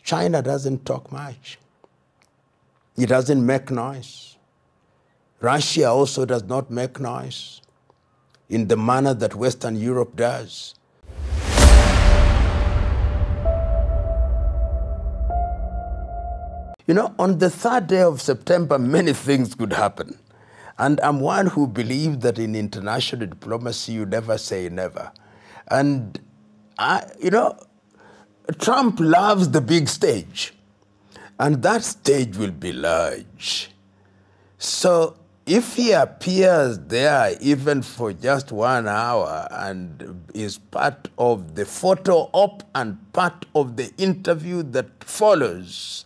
China doesn't talk much. It doesn't make noise. Russia also does not make noise in the manner that Western Europe does. You know, on the 3rd day of September, many things could happen. And I'm one who believes that in international diplomacy, you never say never. And, you know, Trump loves the big stage. And that stage will be large. So if he appears there even for just 1 hour and is part of the photo op and part of the interview that follows,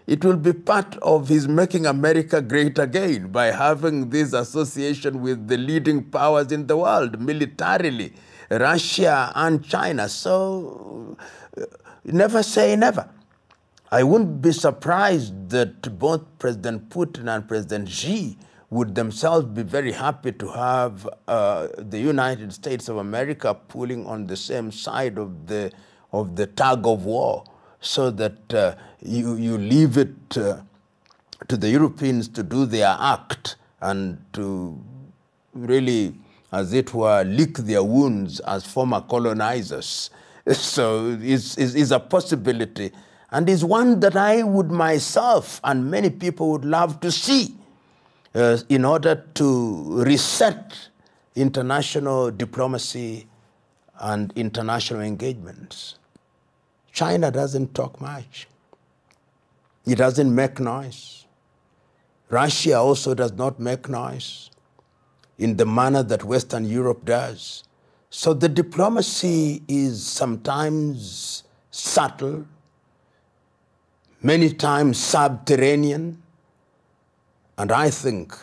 it will be part of his making America great again by having this association with the leading powers in the world, militarily, Russia and China. So never say never. I wouldn't be surprised that both President Putin and President Xi would themselves be very happy to have the United States of America pulling on the same side of the tug of war, so that you leave it to the Europeans to do their act and to really, as it were, lick their wounds as former colonizers. So it's a possibility, and is one that I would myself and many people would love to see in order to reset international diplomacy and international engagements. China doesn't talk much. It doesn't make noise. Russia also does not make noise in the manner that Western Europe does. So the diplomacy is sometimes subtle, many times subterranean, and I think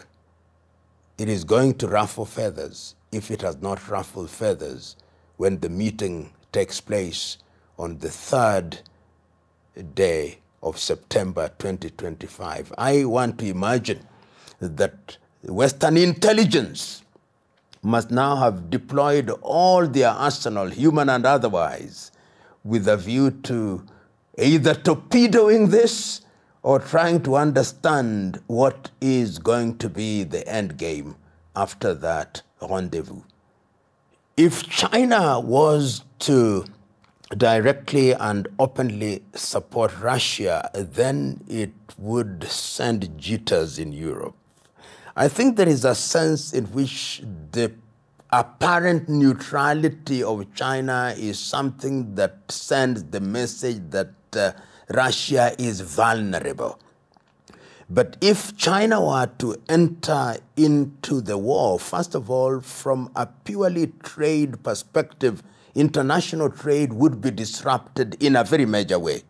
it is going to ruffle feathers, if it has not ruffled feathers, when the meeting takes place on the 3rd day of September 2025. I want to imagine that Western intelligence must now have deployed all their arsenal, human and otherwise, with a view to either torpedoing this or trying to understand what is going to be the end game after that rendezvous. If China was to directly and openly support Russia, then it would send jitters in Europe. I think there is a sense in which the apparent neutrality of China is something that sends the message that Russia is vulnerable. But if China were to enter into the war, first of all, from a purely trade perspective, international trade would be disrupted in a very major way.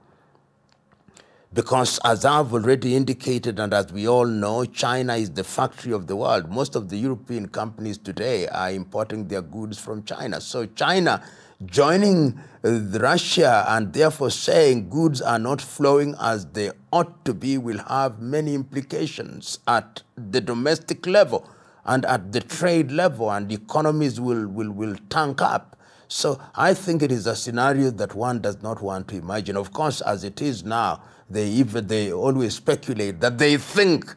Because as I've already indicated, and as we all know, China is the factory of the world. Most of the European companies today are importing their goods from China. So China joining Russia and therefore saying goods are not flowing as they ought to be will have many implications at the domestic level and at the trade level, and economies will tank up. So I think it is a scenario that one does not want to imagine. Of course, as it is now, they always speculate that they think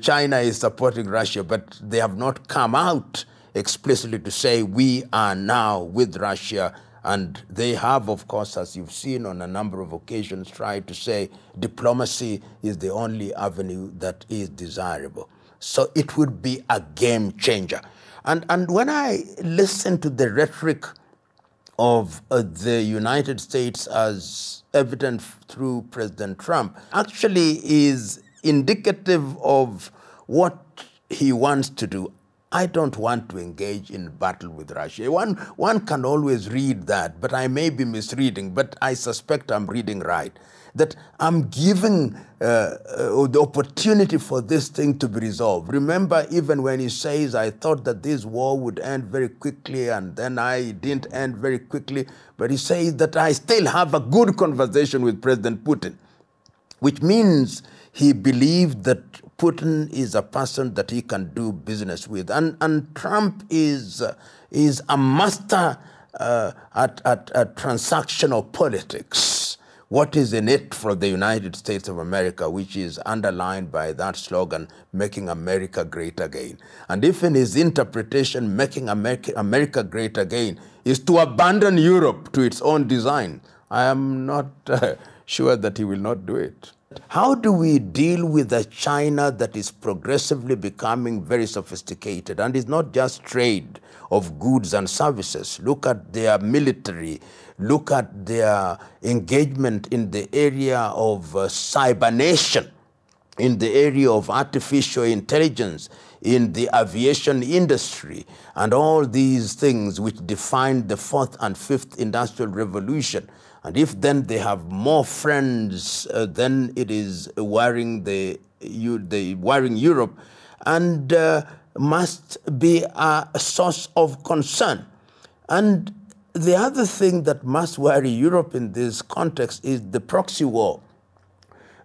China is supporting Russia, but they have not come out explicitly to say we are now with Russia. And they have, of course, as you've seen on a number of occasions, tried to say diplomacy is the only avenue that is desirable. So it would be a game changer. And when I listen to the rhetoric of the United States as evident through President Trump, actually is indicative of what he wants to do. I don't want to engage in battle with Russia. One can always read that, but I may be misreading, but I suspect I'm reading right. That I'm giving the opportunity for this thing to be resolved. Remember, even when he says, I thought that this war would end very quickly, and then I didn't end very quickly, but he says that I still have a good conversation with President Putin, which means he believed that Putin is a person that he can do business with. And Trump is a master at transactional politics, what is in it for the United States of America, which is underlined by that slogan, making America great again. And if in his interpretation, making America great again is to abandon Europe to its own design, I am not sure that he will not do it. How do we deal with a China that is progressively becoming very sophisticated and is not just trade of goods and services? Look at their military, look at their engagement in the area of cybernation, in the area of artificial intelligence, in the aviation industry, and all these things which defined the fourth and fifth industrial revolution. And if then they have more friends, then it is worrying Europe, and must be a source of concern. And the other thing that must worry Europe in this context is the proxy war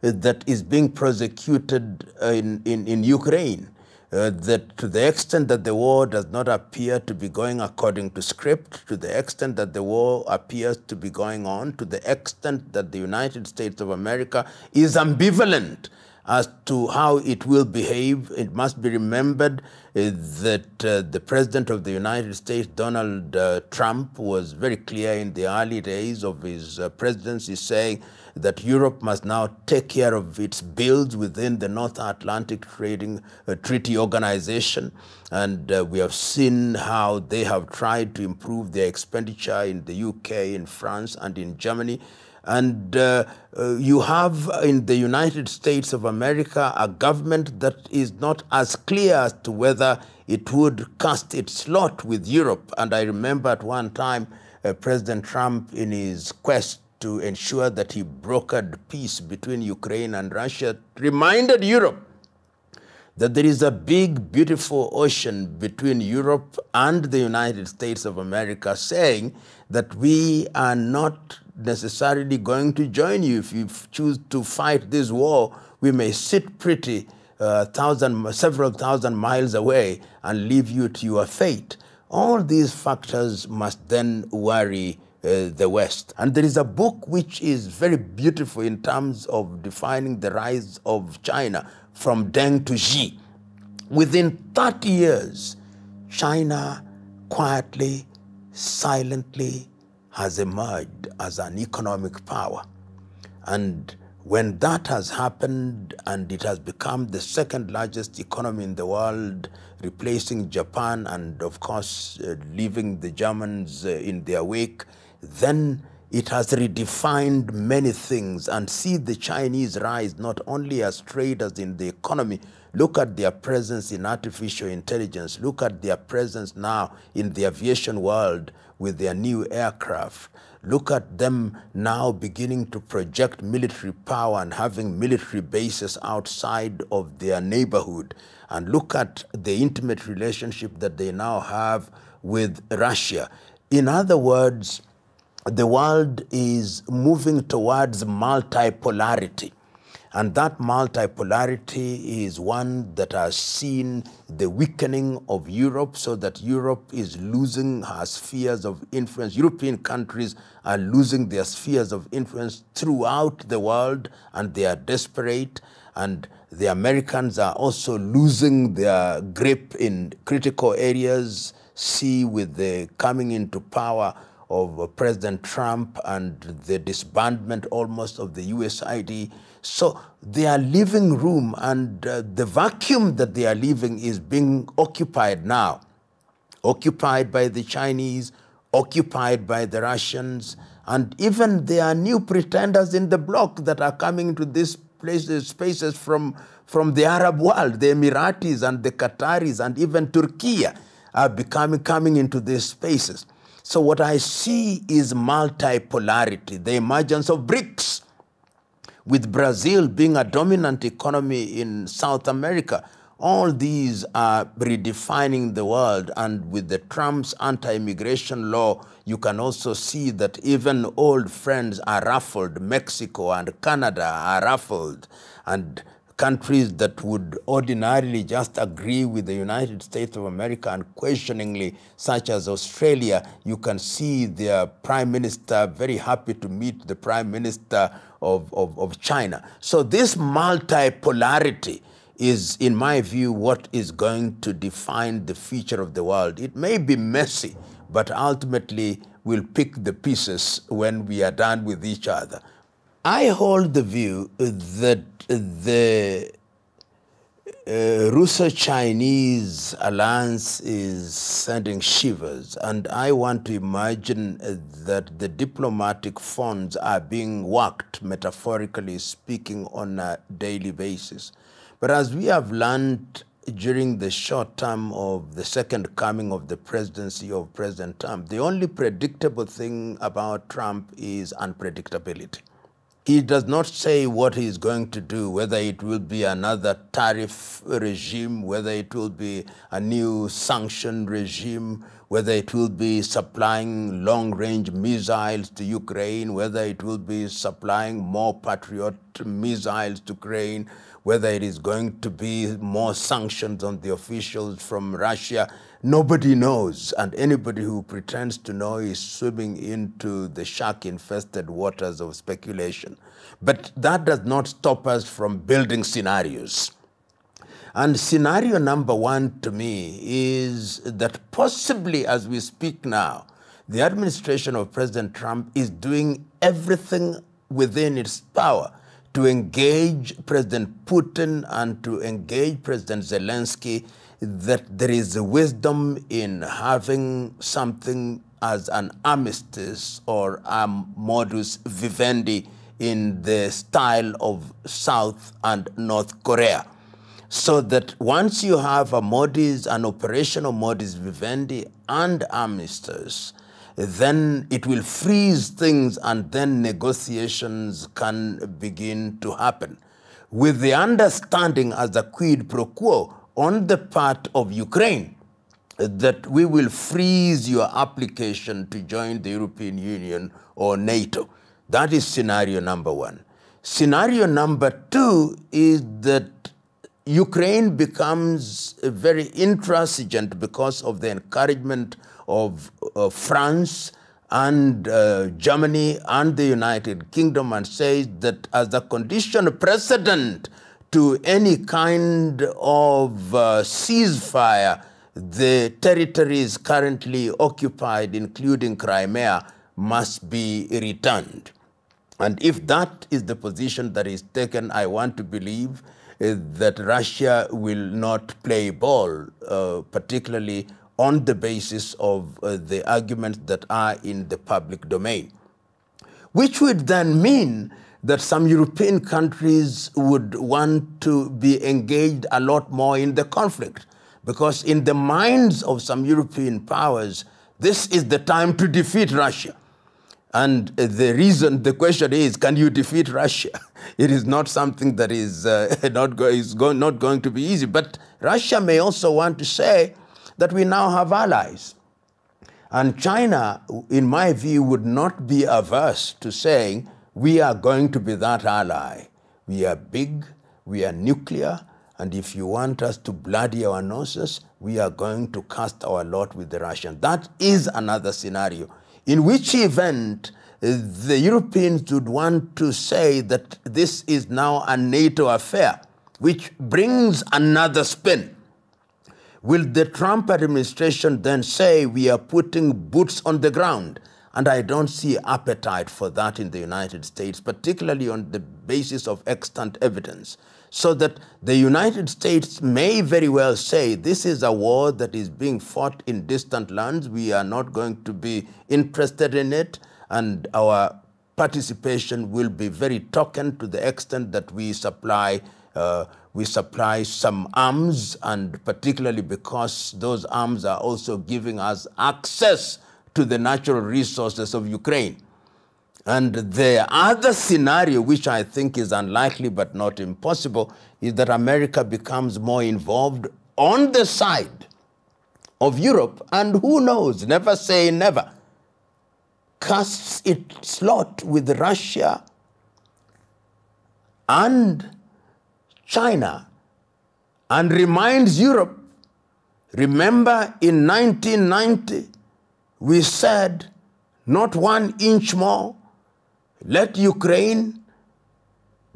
that is being prosecuted in Ukraine. That to the extent that the war does not appear to be going according to script, to the extent that the war appears to be going on, to the extent that the United States of America is ambivalent as to how it will behave, it must be remembered that the President of the United States, Donald Trump, was very clear in the early days of his presidency saying that Europe must now take care of its bills within the North Atlantic Treaty Organization. And we have seen how they have tried to improve their expenditure in the UK, in France, and in Germany. And you have in the United States of America a government that is not as clear as to whether it would cast its lot with Europe. And I remember at one time President Trump, in his quest to ensure that he brokered peace between Ukraine and Russia, reminded Europe that there is a big, beautiful ocean between Europe and the United States of America, saying that we are not necessarily going to join you. If you choose to fight this war, we may sit pretty several thousand miles away and leave you to your fate. All these factors must then worry the West. And there is a book which is very beautiful in terms of defining the rise of China, From Deng to Xi. Within 30 years, China quietly, silently has emerged as an economic power. And when that has happened and it has become the second largest economy in the world, replacing Japan and, of course, leaving the Germans in their wake, then it has redefined many things. And see the Chinese rise not only as traders in the economy. Look at their presence in artificial intelligence. Look at their presence now in the aviation world with their new aircraft. Look at them now beginning to project military power and having military bases outside of their neighborhood. And look at the intimate relationship that they now have with Russia. In other words, the world is moving towards multipolarity. And that multipolarity is one that has seen the weakening of Europe, so that Europe is losing her spheres of influence. European countries are losing their spheres of influence throughout the world, and they are desperate. And the Americans are also losing their grip in critical areas. See, with the coming into power of President Trump and the disbandment almost of the USID. So they are leaving room, and the vacuum that they are leaving is being occupied now. Occupied by the Chinese, occupied by the Russians, and even there are new pretenders in the bloc that are coming into these spaces from the Arab world. The Emiratis and the Qataris and even Turkey are coming into these spaces. So what I see is multipolarity, the emergence of BRICS, with Brazil being a dominant economy in South America. All these are redefining the world, and with the Trump's anti-immigration law, you can also see that even old friends are ruffled. Mexico and Canada are ruffled, and countries that would ordinarily just agree with the United States of America unquestioningly, such as Australia, you can see their prime minister very happy to meet the prime minister of China. So this multipolarity is, in my view, what is going to define the future of the world. It may be messy, but ultimately we'll pick the pieces when we are done with each other. I hold the view that the Russo-Chinese alliance is sending shivers, and I want to imagine that the diplomatic fronts are being worked, metaphorically speaking, on a daily basis. But as we have learned during the short term of the second coming of the presidency of President Trump, the only predictable thing about Trump is unpredictability. He does not say what he is going to do, whether it will be another tariff regime, whether it will be a new sanction regime, whether it will be supplying long-range missiles to Ukraine, whether it will be supplying more Patriot missiles to Ukraine, whether it is going to be more sanctions on the officials from Russia. Nobody knows, and anybody who pretends to know is swimming into the shark-infested waters of speculation. But that does not stop us from building scenarios. And scenario number one to me is that possibly as we speak now, the administration of President Trump is doing everything within its power to engage President Putin and to engage President Zelensky, that there is a wisdom in having something as an armistice or a modus vivendi in the style of South and North Korea. So that once you have a modus, an operational modus vivendi and armistice, then it will freeze things and then negotiations can begin to happen, with the understanding as a quid pro quo on the part of Ukraine that we will freeze your application to join the European Union or NATO. That is scenario number one. Scenario number two is that Ukraine becomes very intransigent because of the encouragement of France and Germany and the United Kingdom, and says that as a condition precedent to any kind of ceasefire, the territories currently occupied, including Crimea, must be returned. And if that is the position that is taken, I want to believe that Russia will not play ball, particularly on the basis of the arguments that are in the public domain, which would then mean that some European countries would want to be engaged a lot more in the conflict, because in the minds of some European powers, this is the time to defeat Russia. And the question is, can you defeat Russia? It is not something that is not going to be easy. But Russia may also want to say that we now have allies. And China, in my view, would not be averse to saying, we are going to be that ally. We are big, we are nuclear, and if you want us to bloody our noses, we are going to cast our lot with the Russians. That is another scenario, in which event the Europeans would want to say that this is now a NATO affair, which brings another spin. Will the Trump administration then say we are putting boots on the ground? And I don't see appetite for that in the United States, particularly on the basis of extant evidence. So that the United States may very well say, this is a war that is being fought in distant lands. We are not going to be interested in it, and our participation will be very token to the extent that we supply some arms, and particularly because those arms are also giving us access to the natural resources of Ukraine. And the other scenario, which I think is unlikely but not impossible, is that America becomes more involved on the side of Europe, and who knows, never say never, casts its lot with Russia and China and reminds Europe, remember in 1990, we said not 1 inch more, let Ukraine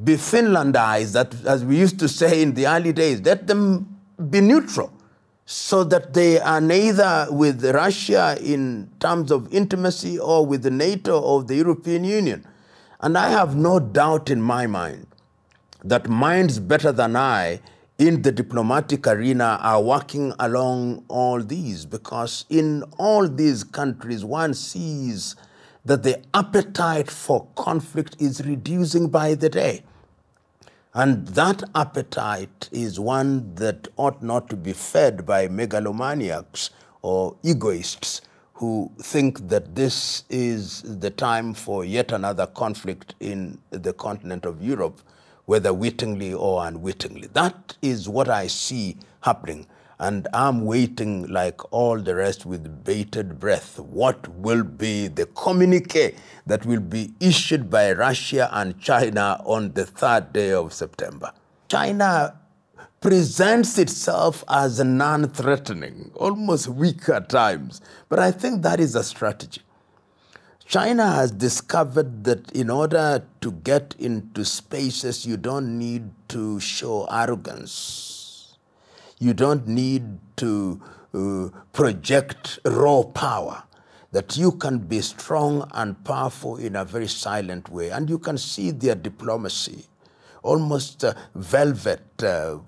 be Finlandized, that, as we used to say in the early days, let them be neutral, so that they are neither with Russia in terms of intimacy or with the NATO or the European Union. And I have no doubt in my mind that minds better than I in the diplomatic arena are working along all these, because in all these countries one sees that the appetite for conflict is reducing by the day. And that appetite is one that ought not to be fed by megalomaniacs or egoists who think that this is the time for yet another conflict in the continent of Europe, whether wittingly or unwittingly. That is what I see happening. And I'm waiting, like all the rest, with bated breath. What will be the communique that will be issued by Russia and China on the 3rd day of September? China presents itself as non-threatening, almost weak at times. But I think that is a strategy. China has discovered that in order to get into spaces, you don't need to show arrogance. You don't need to project raw power, that you can be strong and powerful in a very silent way. And you can see their diplomacy, almost velvet,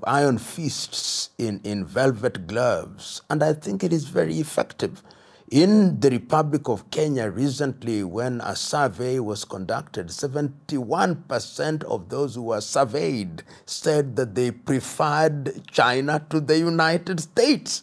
iron fists in velvet gloves. And I think it is very effective. In the Republic of Kenya recently, when a survey was conducted, 71% of those who were surveyed said that they preferred China to the United States.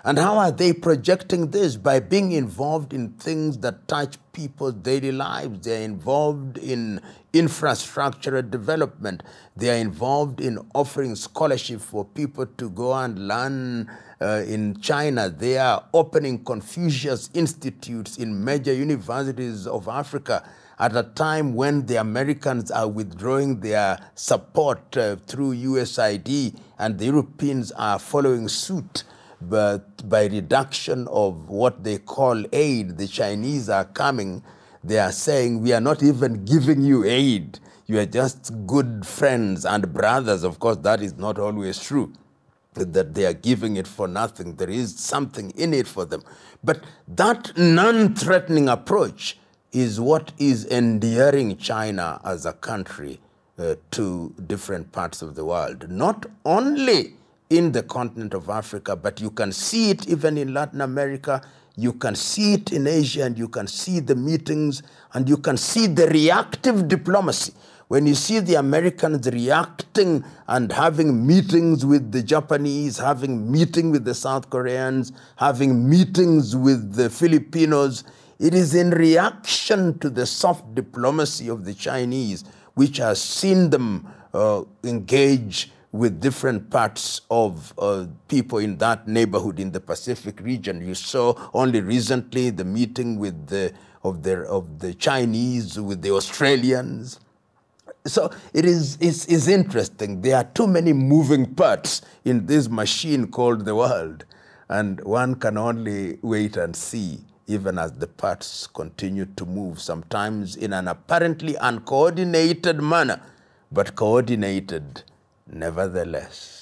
And how are they projecting this? By being involved in things that touch people's daily lives. They are involved in infrastructure development. They are involved in offering scholarship for people to go and learn in China. They are opening Confucius Institutes in major universities of Africa at a time when the Americans are withdrawing their support through USAID, and the Europeans are following suit. But by reduction of what they call aid, the Chinese are coming. They are saying, we are not even giving you aid. You are just good friends and brothers. Of course, that is not always true, that they are giving it for nothing. There is something in it for them. But that non-threatening approach is what is endearing China as a country to different parts of the world. Not only in the continent of Africa, but you can see it even in Latin America, you can see it in Asia, and you can see the meetings, and you can see the reactive diplomacy. When you see the Americans reacting and having meetings with the Japanese, having meetings with the South Koreans, having meetings with the Filipinos, it is in reaction to the soft diplomacy of the Chinese, which has seen them engage with different parts of people in that neighborhood in the Pacific region. You saw only recently the meeting with the Chinese with the Australians. So it's interesting. There are too many moving parts in this machine called the world, and one can only wait and see, even as the parts continue to move, sometimes in an apparently uncoordinated manner, but coordinated nevertheless.